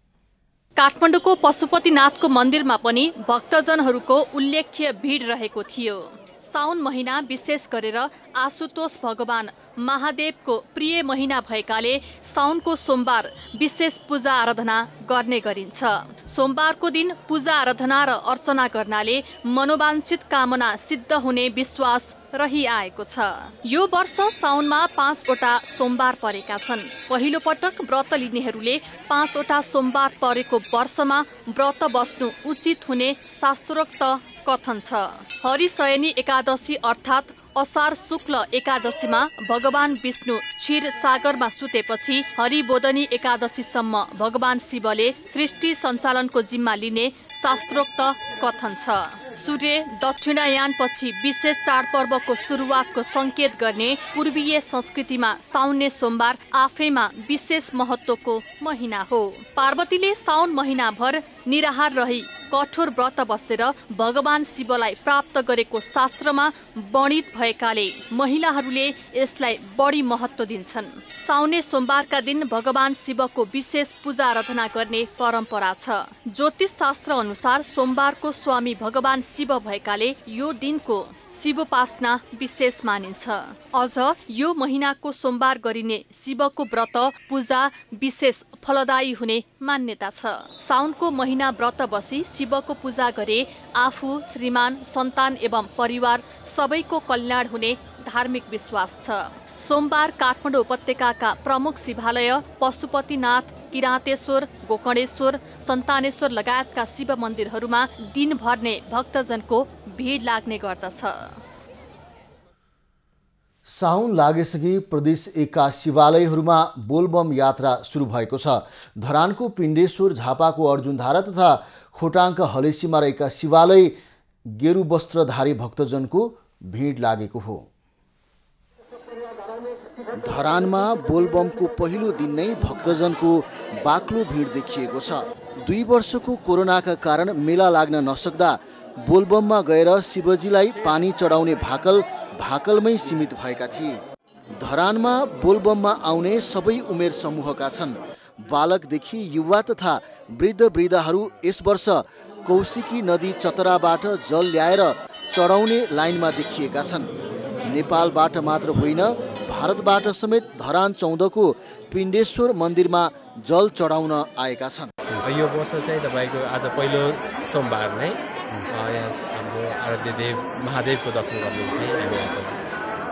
काठमाडौँको पशुपतिनाथको मन्दिरमा पनि भक्तजनहरूको उल्लेख्य भिड रहेको थियो। साउन महिना विशेष गरेर आशुतोष भगवान महादेवको प्रिय महिना भएकाले साउनको सोमबार विशेष पूजा आराधना गर्ने गरिन्छ। सोमबारको दिन पूजा आराधना र अर्चना गर्नाले मनोवाञ्छित कामना सिद्ध हुने विश्वास रहिआएको छ। यो वर्ष साउनमा 5 वटा सोमबार परेका छन्। पहिलो पटक व्रत लिनेहरूले 5 वटा सोमबार परेको वर्षमा व्रत बस्नु उचित हुने शास्त्रोक्त कथन छ। हरिशयनी एकादशी अर्थात् असार शुक्ल एकादशीमा भगवान विष्णु क्षीर सागरमा सुतेपछि हरिबोधनी एकादशीसम्म भगवान शिवले सृष्टि सञ्चालनको जिम्मा लिने शास्त्रोक्त कथन छ। सूर्य दक्षिणायानपछि विशेष चाडपर्वको सुरुवातको सङ्केत गर्ने पूर्वीय संस्कृतिमा साउन्ने सोमबार आफैमा विशेष महत्त्वको महिना हो। पार्वतीले साउन महिनाभर निराहार रही कठोर व्रत बसेर भगवान शिवलाई प्राप्त गरेको शास्त्रमा वर्णित भएकाले महिलाहरूले यसलाई बढी महत्त्व दिन्छन्। साउने सोमबारका दिन भगवान शिवको विशेष पूजा आराधना गर्ने परम्परा छ। ज्योतिष शास्त्र अनुसार सोमबारको स्वामी भगवान शिव भएकाले यो दिनको शिवोपासना विशेष मानिन्छ। अझ यो महिनाको सोमबार गरिने शिवको व्रत पूजा विशेष फलदायी हुने मान्यता छ। साउनको महिना व्रत बसी शिवको पूजा गरे आफू, श्रीमान, सन्तान एवं परिवार सबैको कल्याण हुने धार्मिक विश्वास छ। सोमबार काठमाडौँ उपत्यकाका प्रमुख शिवालय पशुपतिनाथ, किराँतेश्वर, गोकर्णेश्वर, सन्तानेश्वर लगायतका शिव मन्दिरहरूमा दिनभर नै भक्तजनको भिड लाग्ने गर्दछ। साउन लागेसँगै प्रदेश 1 का शिवालयहरूमा बोलबम यात्रा सुरु भएको छ। धरानको पिण्डेश्वर, झापाको अर्जुनधारा तथा खोटाङका हलेसीमा रहेका शिवालय गेरु वस्त्रधारी भक्तजनको भिड लागेको हो। धरानमा बोलबमको पहिलो दिन नै भक्तजनको बाक्लो भिड देखिएको छ। 2 वर्षको कोरोनाका कारण मेला लाग्न नसक्दा बोलबममा गएर शिवजीलाई पानी चढाउने भाकलमै सीमित भएका थिए। धरानमा बोलबममा आउने सबै उमेर समूहका छन्। बालकदेखि युवा तथा वृद्धहरू यस वर्ष कौशिकी नदी चतराबाट जल ल्याएर चढाउने लाइनमा देखिएका छन्। नेपालबाट मात्र होइन, भारतबाट समेत धरान 14 को पिण्डेश्वर मन्दिरमा जल चढाउन आएका छन्। यो वर्ष चाहिँ तपाईको आज पहिलो सोमबार नै यहाँ हाम्रो आराध्य देव महादेवको दर्शन गर्नु चाहिँ हामी आएको।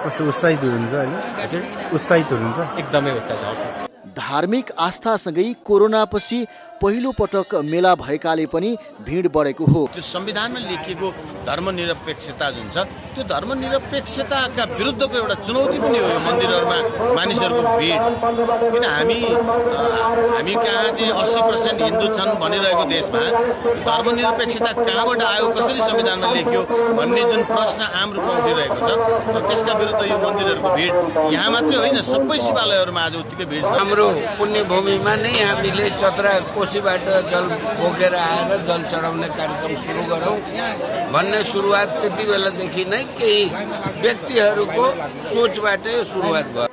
कस्तो उत्साहित हुनुहुन्छ हैन? हजुर, उत्साहित हुनुहुन्छ? एकदमै उत्साहित हुन्छ। धार्मिक आस्थासँगै कोरोनापछि पहिलो पटक मेला भएकाले पनि भिड बढेको हो। त्यो संविधानमा लेखिएको धर्मनिरपेक्षता जुन छ, त्यो धर्मनिरपेक्षताका विरुद्धको एउटा चुनौती पनि हो यो मन्दिरहरूमा मानिसहरूको भिड। किन हामी कहाँ चाहिँ 80% हिन्दू छन् भनिरहेको देशमा धर्मनिरपेक्षता कहाँबाट आयो, कसरी संविधानमा लेख्यो भन्ने जुन प्रश्न आम रूपमा उठिरहेको छ, त्यसका विरुद्ध यो मन्दिरहरूको भिड यहाँ मात्रै होइन, सबै शिवालयहरूमा आज उत्तिकै भिड छ। हाम्रो पुण्यभूमिमा नै हामीले चतरा कोशीबाट जल बोकेर आएर जल चढाउने कार्यक्रम सुरु गरौँ भन्ने सुरुवात त्यति बेलादेखि नै केही व्यक्तिहरूको सोचबाटै सुरुवात भयो।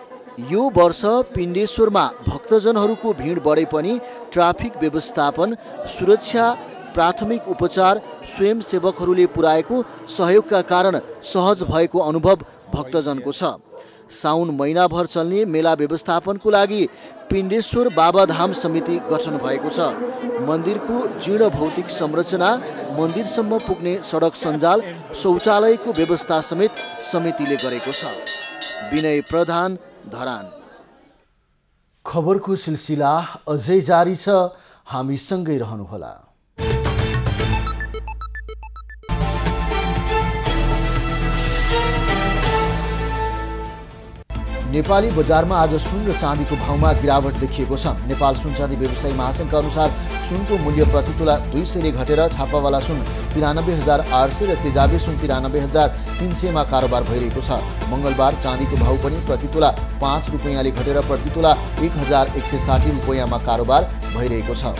यो वर्ष पिण्डेश्वरमा भक्तजनहरूको भिड बढे पनि ट्राफिक व्यवस्थापन, सुरक्षा, प्राथमिक उपचार, स्वयंसेवकहरूले पुर्याएको सहयोगका कारण सहज भएको अनुभव भक्तजनको छ। साउन महिनाभर चल्ने मेला व्यवस्थापनको लागि पिण्डेश्वर बाबाधाम समिति गठन भएको छ। मन्दिरको जीर्ण भौतिक संरचना, मन्दिरसम्म पुग्ने सडक सञ्जाल, शौचालयको व्यवस्था समेत समितिले गरेको छ। विनय प्रधान, धरान। खबरको सिलसिला अझै जारी छ, हामी सँगै रहनुहोला। नेपाली बजारमा आज सुन र चाँदीको भावमा गिरावट देखिएको छ। नेपाल सुन चाँदी व्यवसायी महासङ्घका अनुसार सुनको मूल्य प्रति तोला 200ले घटेर छापावाला सुन 93,800 र तेजाबी सुन 93,300मा कारोबार भइरहेको छ। मङ्गलबार चाँदीको भाव पनि प्रति तोला 5 रुपैयाँले घटेर प्रति तोला 1,160 रुपैयाँमा कारोबार भइरहेको छ।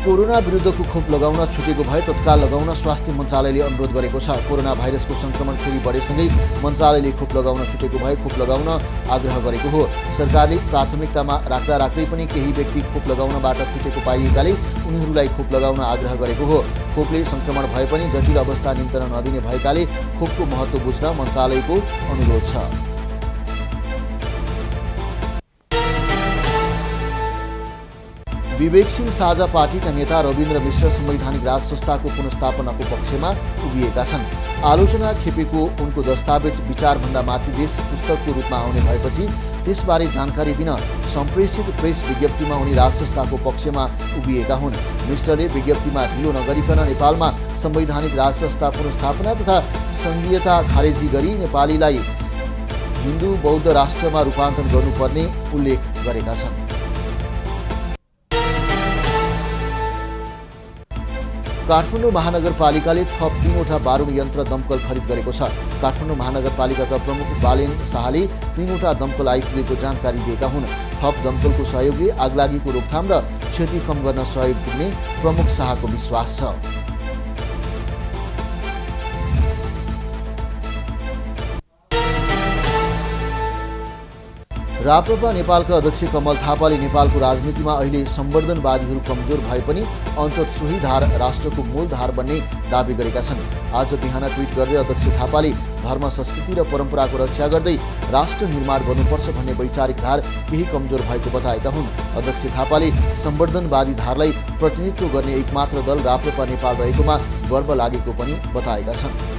कोरोना विरुद्धको खोप लगाउन छुटेको भए तत्काल लगाउन स्वास्थ्य मन्त्रालयले अनुरोध गरेको छ। कोरोना भाइरसको संक्रमण फेरि बढेसँगै मन्त्रालयले खोप लगाउन छुटेको भए खोप लगाउन आग्रह गरेको हो। सरकारले प्राथमिकतामा राख्दै पनि केही व्यक्ति खोप लगाउनबाट छुटेको पाइएकाले उनीहरूलाई खोप लगाउन आग्रह गरेको हो। खोपले संक्रमण भए पनि जटिल अवस्था निम्तन नदिने भएकाले खोपको महत्त्व बुझ्न मन्त्रालयको अनुरोध छ। विवेकशील साझा पार्टीका नेता रविन्द्र मिश्र संवैधानिक राज संस्थाको पुनर्स्थापनाको पक्षमा उभिएका छन्। आलोचना खेपेको उनको दस्तावेज विचारभन्दा माथि देश पुस्तकको रूपमा आउने भएपछि त्यसबारे जानकारी दिन सम्प्रेषित प्रेस विज्ञप्तिमा उनी राज संस्थाको पक्षमा उभिएका हुन्। मिश्रले विज्ञप्तिमा ढिलो नगरिकन नेपालमा संवैधानिक राज संस्था पुनर्स्थापना तथा सङ्घीयता खारेजी गरी नेपालीलाई हिन्दू बौद्ध राष्ट्रमा रूपान्तरण गर्नुपर्ने उल्लेख गरेका छन्। काठमाडौँ महानगरपालिकाले थप 3वटा बारुद यन्त्र दमकल खरिद गरेको छ। काठमाडौँ महानगरपालिकाका प्रमुख बालेन शाहले 3वटा दमकल आइपुगेको जानकारी दिएका हुन्। थप दमकलको सहयोगले आगलागीको रोकथाम र क्षति कम गर्न सहयोग पुग्ने प्रमुख शाहको विश्वास छ। राप्रपा नेपालका अध्यक्ष कमल थापाले नेपालको राजनीतिमा अहिले संवर्धनवादीहरू कमजोर भए पनि अन्तत सोही धार राष्ट्रको मूल धार बन्ने दावी गरेका छन्। आज बिहान ट्विट गर्दै अध्यक्ष थापाले धर्म, संस्कृति र परम्पराको रक्षा गर्दै राष्ट्र निर्माण गर्नुपर्छ भन्ने वैचारिक धार केही कमजोर भएको बताएका हुन्। अध्यक्ष थापाले संवर्धनवादी धारलाई प्रतिनिधित्व गर्ने एकमात्र दल राप्रपा नेपाल रहेकोमा गर्व लागेको पनि बताएका छन्।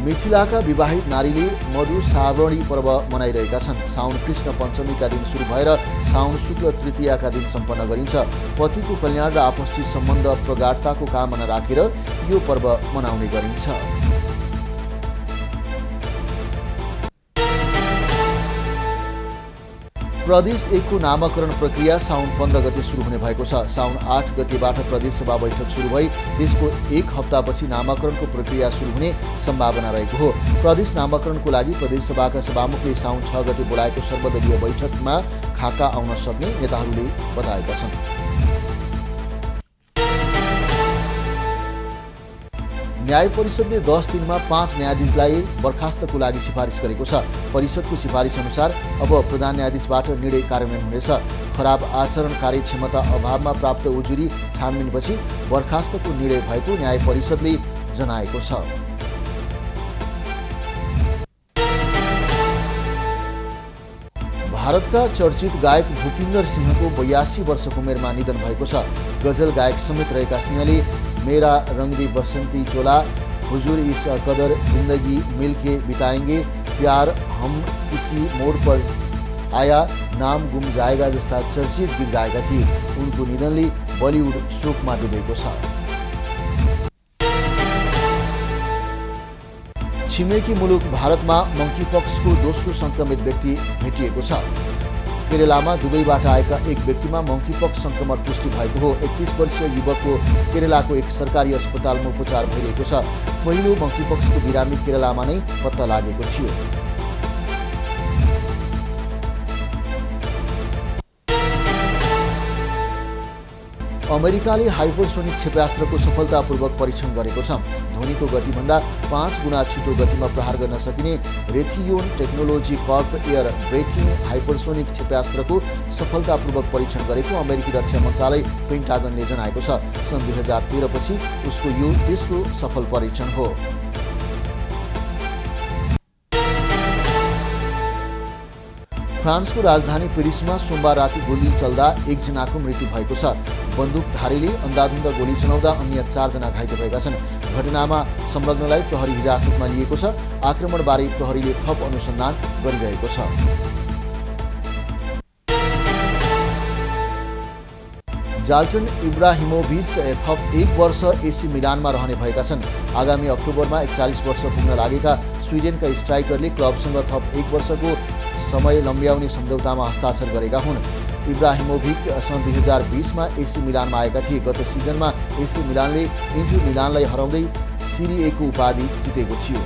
मिथिलाका विवाहित नारीले मधु श्रावणी पर्व मनाइरहेका छन्। साउन कृष्ण पञ्चमीका दिन सुरु भएर साउन शुक्ल तृतीयाका दिन सम्पन्न गरिन्छ। पतिको कल्याण र आपसी सम्बन्ध प्रगाढताको कामना राखेर यो पर्व मनाउने गरिन्छ। प्रदेश 1 को नामाकरण प्रक्रिया साउन 15 गते सुरु हुने भएको छ। साउन 8 गतेबाट प्रदेश सभा बैठक सुरु भई त्यसको 1 हप्तापछि नामाकरणको प्रक्रिया सुरु हुने सम्भावना रहेको हो। प्रदेश नामाकरणको लागि प्रदेश सभाका सभामुखले साउन 6 गते बोलाएको सर्वदलीय बैठकमा खाका आउन सक्ने नेताहरूले बताएका छन्। न्याय परिषदले 10 दिनमा 5 न्यायाधीशलाई बर्खास्तको लागि सिफारिस गरेको छ। परिषदको सिफारिस अनुसार अब प्रधान न्यायाधीशबाट निर्णय कार्यान्वयन हुनेछ। खराब आचरण, कार्यक्षमता अभावमा प्राप्त उजुरी छानबिनपछि बर्खास्तको निर्णय भएको न्याय परिषदले जनाएको छ। भारतका चर्चित गायक भूपिन्दर सिंहको 82 वर्षको उमेरमा निधन भएको छ। गजल गायक समेत रहेका सिंहले मेरा रंगदी बसंती चोला, हुजूर इस कदर, जिंदगी मिलके बिताएंगे, प्यार हम किसी मोड़ पर आया, नाम गुम जाएगा जस्ता चर्चित गीत गाएका थिए। उनको निधनले बलिउड शोकमा डुबेको छ। छिमेकी मुलुक भारतमा मंकीपक्सको दोस्रो संक्रमित व्यक्ति भेटिएको छ। केरलामा दुबईबाट आएका एक व्यक्तिमा मंकीपक्स संक्रमण पुष्टि भएको हो। 31 वर्षीय युवकको केरलाको एक सरकारी अस्पतालमा उपचार भइरहेको छ। पहिलो मंकीपक्सको बिरामी केरलामा नै पत्ता लागेको थियो। अमेरिकाले हाइपरसोनिक क्षेपयास्त्रको सफलतापूर्वक परीक्षण गरेको छ। ध्वनिको गतिभन्दा 5 गुणा छिटो गतिमा प्रहार गर्न सकिने Raytheon technology corp air breathing hypersonic क्षेपयास्त्रको सफलतापूर्वक परीक्षण गरेको अमेरिकी रक्षा मन्त्रालय पेन्टागनले जनाएको छ। सन् 2013 पछि उसको यो तेस्रो सफल परीक्षण हो। फ्रान्सको राजधानी पेरिसमा सोमबार राति गोली चल्दा एकजनाको मृत्यु भएको छ। बन्दुकधारीले अन्धाधुन्द गोली चलाउँदा अन्य 4 जना घाइते भएका छन्। घटनामा संलग्नलाई प्रहरी हिरासतमा लिएको छ। आक्रमणबारे प्रहरीले थप अनुसन्धान गरिरहेको छ। जाल्टन इब्राहिमोभिच थप 1 वर्ष एसी मिलानमा रहने भएका छन्। आगामी अक्टोबरमा 41 वर्ष पुग्न लागेका स्विडेनका स्ट्राइकरले क्लबसँग थप 1 वर्षको समय लम्ब्याउने सम्झौतामा हस्ताक्षर गरेका हुन्। इब्राहिमोभिच सन् 2020 मा एसी मिलानमा आएका थिए। गत सिजनमा एसी मिलानले इन्टर मिलानलाई हराउँदै सिरी ए को उपाधि जितेको थियो।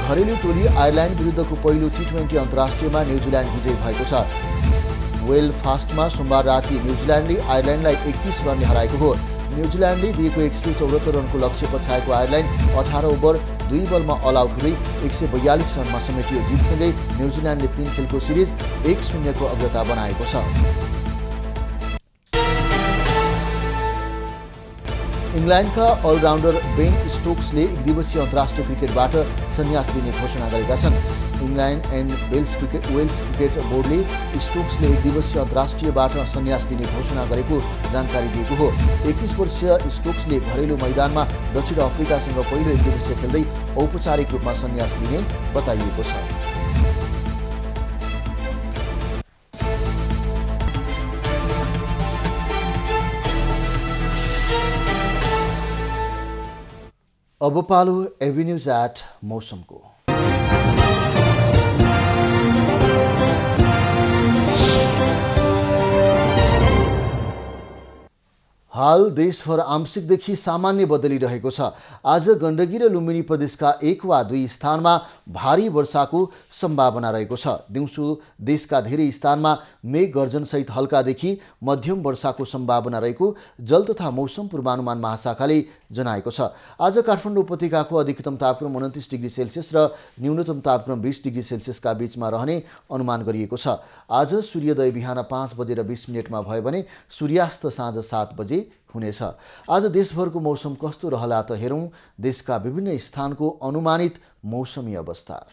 घरेलु टोली आयरल्यान्ड विरुद्धको पहिलो टी20 अन्तर्राष्ट्रियमा न्युजिल्यान्ड विजयी भएको छ। वेलफास्टमा सोमबार राति न्युजिल्यान्डले आयरल्यान्डलाई 31 रनले हराएको हो। न्युजिल्यान्डले दिएको 174 रनको लक्ष्य पछाएको आयरल्यान्ड 18 ओभर 2 बलमा अल आउट हुँदै 142 रनमा समेटियो। जितसँगै न्युजिल्यान्डले 3 खेलको सिरिज 1-0 को अग्रता बनाएको छ। इङ्ल्यान्डका अलराउन्डर बेन स्टोक्सले एक दिवसीय अन्तर्राष्ट्रिय क्रिकेटबाट सन्यास लिने घोषणा गरेका छन्। इङ्ल्यान्ड एन्ड वेल्स क्रिकेट बोर्डले स्टोक्सले एक दिवसीय अन्तर्राष्ट्रियबाट सन्यास लिने घोषणा गरेको जानकारी दिएको हो। 31 वर्षीय स्टोक्सले घरेलु मैदानमा दक्षिण अफ्रिकासँग पहिलो एक दिवसीय खेल्दै औपचारिक रूपमा सन्यास लिने बताइएको छ। अब पालो एभिन्यूज एट मौसमको। हाल देशभर आंशिकदेखि सामान्य बदलिरहेको छ। आज गण्डकी र लुम्बिनी प्रदेशका 1 वा 2 स्थानमा भारी वर्षाको सम्भावना रहेको छ। दिउँसो देशका धेरै स्थानमा मेघ गर्जनसहित हल्कादेखि मध्यम वर्षाको सम्भावना रहेको जल तथा मौसम पूर्वानुमान महाशाखाले जनाएको छ। आज काठमाडौँ उपत्यकाको अधिकतम तापक्रम 29 डिग्री सेल्सियस र न्यूनतम तापक्रम 20 डिग्री सेल्सियसका बीचमा रहने अनुमान गरिएको छ। आज सूर्योदय बिहान 5:20 भयो भने सूर्यास्त साँझ 7 बजे हुनेछ। आज देशभरको मौसम कस्तो रहला त हेरौं देशका विभिन्न स्थानको अनुमानित मौसमी अवस्था।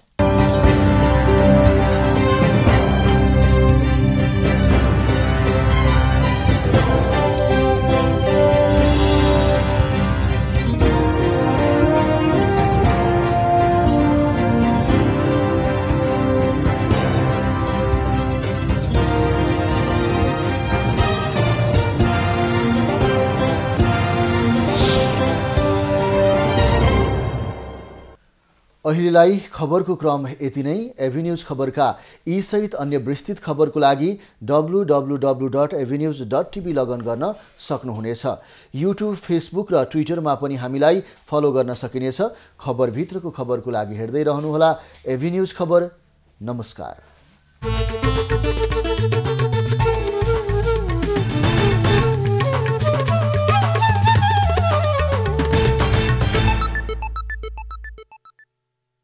अहिलेलाई खबरको क्रम यति नै। एभिन्यूज खबरका यी सहित अन्य विस्तृत खबरको लागि www.avenews.tv लगइन गर्न सक्नुहुनेछ। युट्युब, फेसबुक र ट्विटरमा पनि हामीलाई फलो गर्न सकिनेछ। खबरभित्रको खबरको लागि हेर्दै रहनुहोला एभिन्यूज खबर। नमस्कार।